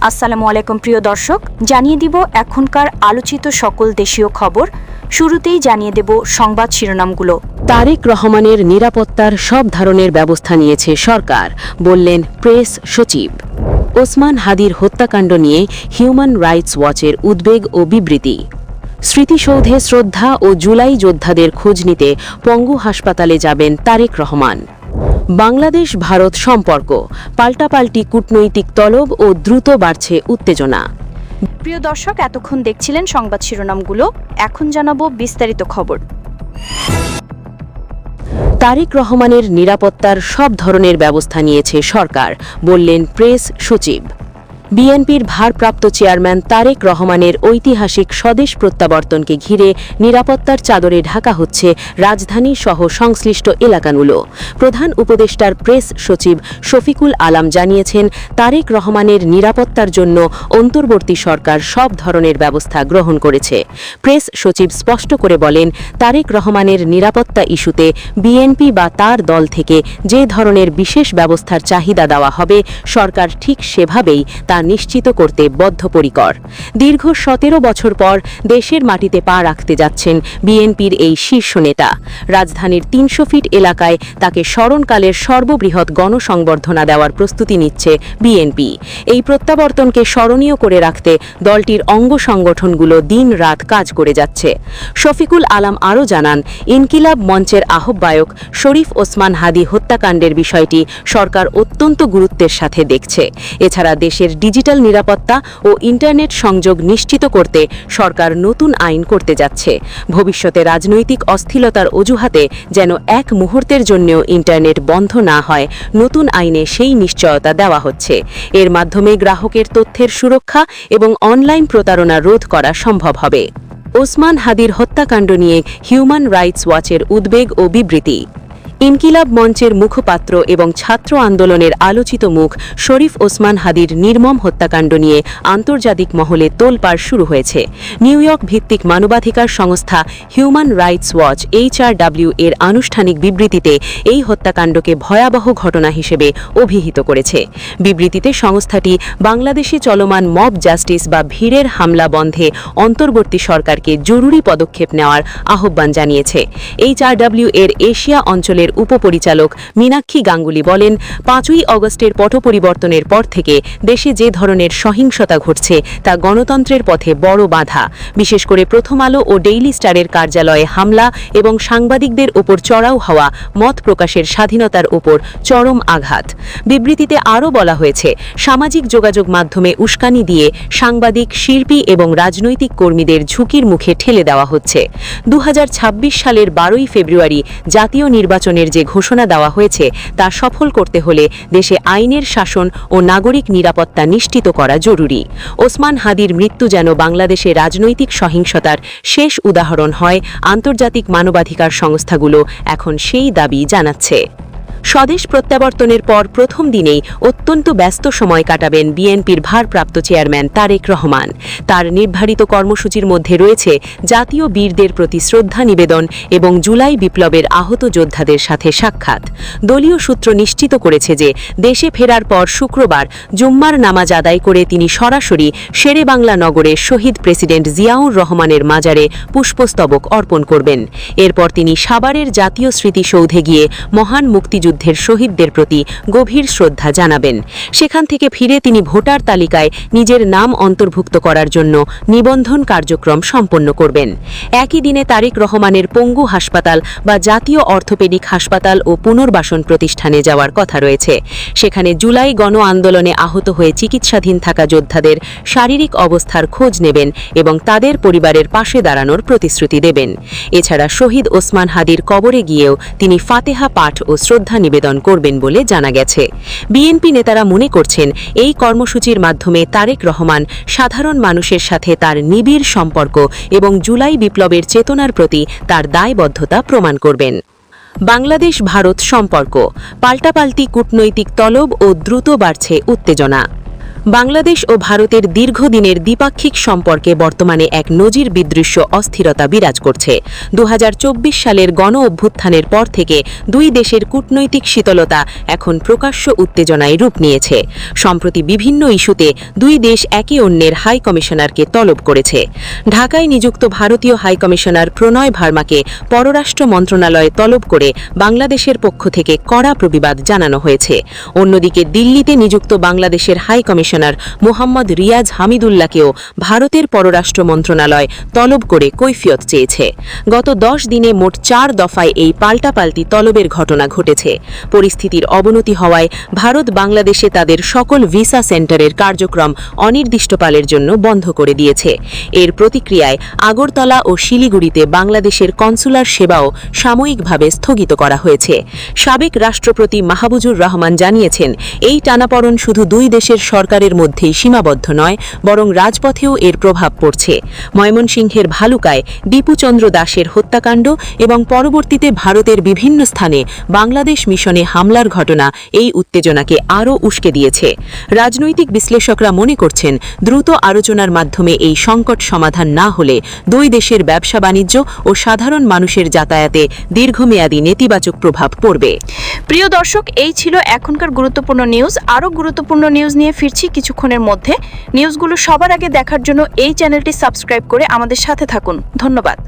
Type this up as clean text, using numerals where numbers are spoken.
আসসালামু আলাইকুম প্রিয় দর্শক, জানিয়ে দিব এখনকার আলোচিত সকল দেশীয় খবর। শুরুতেই জানিয়ে দেব সংবাদ শিরোনামগুলো। তারেক রহমানের নিরাপত্তার সব ধরনের ব্যবস্থা নিয়েছে সরকার, বললেন প্রেস সচিব। ওসমান হাদির হত্যাকাণ্ড নিয়ে হিউম্যান রাইটস ওয়াচের উদ্বেগ ও বিবৃতি। স্মৃতিসৌধে শ্রদ্ধা ও জুলাই যোদ্ধাদের খোঁজ নিতে পঙ্গু হাসপাতালে যাবেন তারেক রহমান। বাংলাদেশ ভারত সম্পর্ক, পাল্টাপাল্টি কূটনৈতিক তলব ও দ্রুত বাড়ছে উত্তেজনা। প্রিয় দর্শক, এতক্ষণ দেখছিলেন সংবাদ শিরোনামগুলো, এখন জানাবো বিস্তারিত খবর। তারেক রহমানের নিরাপত্তার সব ধরনের ব্যবস্থা নিয়েছে সরকার, বললেন প্রেস সচিব। বিএনপির ভারপ্রাপ্ত চেয়ারম্যান তারেক রহমানের ঐতিহাসিক স্বদেশ প্রত্যাবর্তনকে ঘিরে নিরাপত্তার চাদরে ঢাকা হচ্ছে রাজধানী সহ সংশ্লিষ্ট এলাকাগুলো। প্রধান উপদেষ্টার প্রেস সচিব শফিকুল আলম জানিয়েছেন, তারেক রহমানের নিরাপত্তার জন্য অন্তর্বর্তী সরকার সব ধরনের ব্যবস্থা গ্রহণ করেছে। প্রেস সচিব স্পষ্ট করে বলেন, তারেক রহমানের নিরাপত্তা ইস্যুতে বিএনপি বা তার দল থেকে যে ধরনের বিশেষ ব্যবস্থার চাহিদা দেওয়া হবে, সরকার ঠিক সেভাবেই তা নিশ্চিত করতে বদ্ধপরিকর। দীর্ঘ 17 বছর পর দেশের মাটিতে পা রাখতে যাচ্ছেন বিএনপির এই শীর্ষ নেতা। রাজধানীর 300 ফিট এলাকায় তাকে স্মরণকালের সর্ববৃহৎ গণসংবর্ধনা দেওয়ার প্রস্তুতি নিচ্ছে বিএনপি। এই প্রত্যাবর্তনকে স্মরণীয় করে রাখতে দলটির অঙ্গ সংগঠনগুলো দিন-রাত কাজ করে যাচ্ছে। শফিকুল আলম আরও জানান, ইনকিলাব মঞ্চের আহ্বায়ক শরীফ ওসমান হাদি হত্যাকাণ্ডের বিষয়টি সরকার অত্যন্ত গুরুত্বের সাথে দেখছে। এছাড়া দেশের ডিজিটাল নিরাপত্তা ও ইন্টারনেট সংযোগ নিশ্চিত করতে সরকার নতুন আইন করতে যাচ্ছে। ভবিষ্যতে রাজনৈতিক অস্থিরতার অজুহাতে যেন এক মুহূর্তের জন্যও ইন্টারনেট বন্ধ না হয়, নতুন আইনে সেই নিশ্চয়তা দেওয়া হচ্ছে। এর মাধ্যমে গ্রাহকের তথ্যের সুরক্ষা এবং অনলাইন প্রতারণা রোধ করা সম্ভব হবে। ওসমান হাদির হত্যাকাণ্ড নিয়ে হিউম্যান রাইটস ওয়াচের উদ্বেগ ও বিবৃতি। ইনকিলাব মঞ্চের মুখপাত্র এবং ছাত্র আন্দোলনের আলোচিত মুখ শরীফ ওসমান হাদির নির্মম হত্যাকাণ্ড নিয়ে আন্তর্জাতিক মহলে তোলপাড় শুরু হয়েছে। নিউ ইয়র্ক ভিত্তিক মানবাধিকার সংস্থা হিউম্যান রাইটস ওয়াচ HRW এর আনুষ্ঠানিক বিবৃতিতে এই হত্যাকাণ্ডকে ভয়াবহ ঘটনা হিসেবে অভিহিত করেছে। বিবৃতিতে সংস্থাটি বাংলাদেশে চলমান মব জাস্টিস বা ভিড়ের হামলা বন্ধে অন্তর্বর্তী সরকারকে জরুরি পদক্ষেপ নেওয়ার আহ্বান জানিয়েছে। HRW এর এশিয়া অঞ্চলের উপপরিচালক মীনাক্ষী গাঙ্গুলি বলেন, 5ই অগস্টের পট পরিবর্তনের পর থেকে দেশে যে ধরনের সহিংসতা ঘটছে তা গণতন্ত্রের পথে বড় বাধা। বিশেষ করে প্রথম আলো ও ডেইলি স্টারের কার্যালয়ে হামলা এবং সাংবাদিকদের ওপর চড়াও হওয়া মত প্রকাশের স্বাধীনতার ওপর চরম আঘাত। বিবৃতিতে আরও বলা হয়েছে, সামাজিক যোগাযোগ মাধ্যমে উস্কানি দিয়ে সাংবাদিক, শিল্পী এবং রাজনৈতিক কর্মীদের ঝুঁকির মুখে ঠেলে দেওয়া হচ্ছে। 2026 সালের 12ই ফেব্রুয়ারি জাতীয় নির্বাচনের যে ঘোষণা দেওয়া হয়েছে তা সফল করতে হলে দেশে আইনের শাসন ও নাগরিক নিরাপত্তা নিশ্চিত করা জরুরি। ওসমান হাদির মৃত্যু যেন বাংলাদেশে রাজনৈতিক সহিংসতার শেষ উদাহরণ হয়, আন্তর্জাতিক মানবাধিকার সংস্থাগুলো এখন সেই দাবি জানাচ্ছে। স্বদেশ প্রত্যাবর্তনের পর প্রথম দিনেই অত্যন্ত ব্যস্ত সময় কাটাবেন বিএনপির ভারপ্রাপ্ত চেয়ারম্যান তারেক রহমান। তার নির্ধারিত কর্মসূচির মধ্যে রয়েছে জাতীয় বীরদের প্রতি শ্রদ্ধা নিবেদন এবং জুলাই বিপ্লবের আহত যোদ্ধাদের সাথে সাক্ষাৎ। দলীয় সূত্র নিশ্চিত করেছে যে দেশে ফেরার পর শুক্রবার জুম্মার নামাজ আদায় করে তিনি সরাসরি শেরেবাংলা নগরে শহীদ প্রেসিডেন্ট জিয়াউর রহমানের মাজারে পুষ্পস্তবক অর্পণ করবেন। এরপর তিনি সাভারের জাতীয় স্মৃতিসৌধে গিয়ে মহান মুক্তিযুদ্ধের শহীদদের প্রতি গভীর শ্রদ্ধা জানাবেন। সেখান থেকে ফিরে তিনি ভোটার তালিকায় নিজের নাম অন্তর্ভুক্ত করার জন্য নিবন্ধন কার্যক্রম সম্পন্ন করবেন। একই দিনে তারেক রহমানের পঙ্গু হাসপাতাল বা জাতীয় অর্থোপেডিক হাসপাতাল ও পুনর্বাসন প্রতিষ্ঠানে যাওয়ার কথা রয়েছে। সেখানে জুলাই গণ আন্দোলনে আহত হয়ে চিকিৎসাধীন থাকা যোদ্ধাদের শারীরিক অবস্থার খোঁজ নেবেন এবং তাদের পরিবারের পাশে দাঁড়ানোর প্রতিশ্রুতি দেবেন। এছাড়া শহীদ ওসমান হাদির কবরে গিয়েও তিনি ফাতেহা পাঠ ও শ্রদ্ধা নিবেদন করবেন বলে জানা গেছে। বিএনপি নেতারা মনে করছেন, এই কর্মসূচির মাধ্যমে তারেক রহমান সাধারণ মানুষের সাথে তার নিবিড় সম্পর্ক এবং জুলাই বিপ্লবের চেতনার প্রতি তার দায়বদ্ধতা প্রমাণ করবেন। বাংলাদেশ ভারত সম্পর্ক, পাল্টাপাল্টি কূটনৈতিক তলব ও দ্রুত বাড়ছে উত্তেজনা। বাংলাদেশ ও ভারতের দীর্ঘদিনের দ্বিপাক্ষিক সম্পর্কে বর্তমানে এক নজির বিদৃশ্য অস্থিরতা বিরাজ করছে। 2024 সালের গণ অভ্যুত্থানের পর থেকে দুই দেশের কূটনৈতিক শীতলতা এখন প্রকাশ্য উত্তেজনায় রূপ নিয়েছে। সম্প্রতি বিভিন্ন ইস্যুতে দুই দেশ একে অন্যের হাই কমিশনারকে তলব করেছে। ঢাকায় নিযুক্ত ভারতীয় হাই কমিশনার প্রণয় ভার্মাকে পররাষ্ট্র মন্ত্রণালয়ে তলব করে বাংলাদেশের পক্ষ থেকে কড়া প্রতিবাদ জানানো হয়েছে। অন্যদিকে দিল্লিতে নিযুক্ত বাংলাদেশের হাই কমিশনার মোহাম্মদ রিয়াজ হামিদুল্লাহকেও ভারতের পররাষ্ট্র মন্ত্রণালয় তলব করে কৈফিয়ত চেয়েছে। গত 10 দিনে মোট 4 দফায় এই পাল্টাপাল্টি তলবের ঘটনা ঘটেছে। পরিস্থিতির অবনতি হওয়ায় ভারত বাংলাদেশে তাদের সকল ভিসা সেন্টারের কার্যক্রম অনির্দিষ্টকালের জন্য বন্ধ করে দিয়েছে। এর প্রতিক্রিয়ায় আগরতলা ও শিলিগুড়িতে বাংলাদেশের কনসুলার সেবাও সাময়িকভাবে স্থগিত করা হয়েছে। সাবেক রাষ্ট্রপতি মাহবুবুর রহমান জানিয়েছেন, এই টানাপড়ন শুধু দুই দেশের সরকারের মধ্যেই সীমাবদ্ধ নয়, বরং রাজপথেও এর প্রভাব পড়ছে। ময়মনসিংহের ভালুকায় দীপুচন্দ্র দাসের হত্যাকাণ্ড এবং পরবর্তীতে ভারতের বিভিন্ন স্থানে বাংলাদেশ মিশনে হামলার ঘটনা এই উত্তেজনাকে আরও উস্কে দিয়েছে। রাজনৈতিক বিশ্লেষকরা মনে করছেন, দ্রুত আলোচনার মাধ্যমে এই সংকট সমাধান না হলে দুই দেশের ব্যবসা বাণিজ্য ও সাধারণ মানুষের যাতায়াতে দীর্ঘমেয়াদী নেতিবাচক প্রভাব পড়বে। প্রিয় দর্শক, এই ছিল এখনকার গুরুত্বপূর্ণ নিউজ। আরও গুরুত্বপূর্ণ নিউজ নিয়ে ফিরছি কিছুক্ষণের মধ্যে। নিউজগুলো সবার আগে দেখার জন্য এই চ্যানেলটি সাবস্ক্রাইব করে আমাদের সাথে থাকুন। ধন্যবাদ।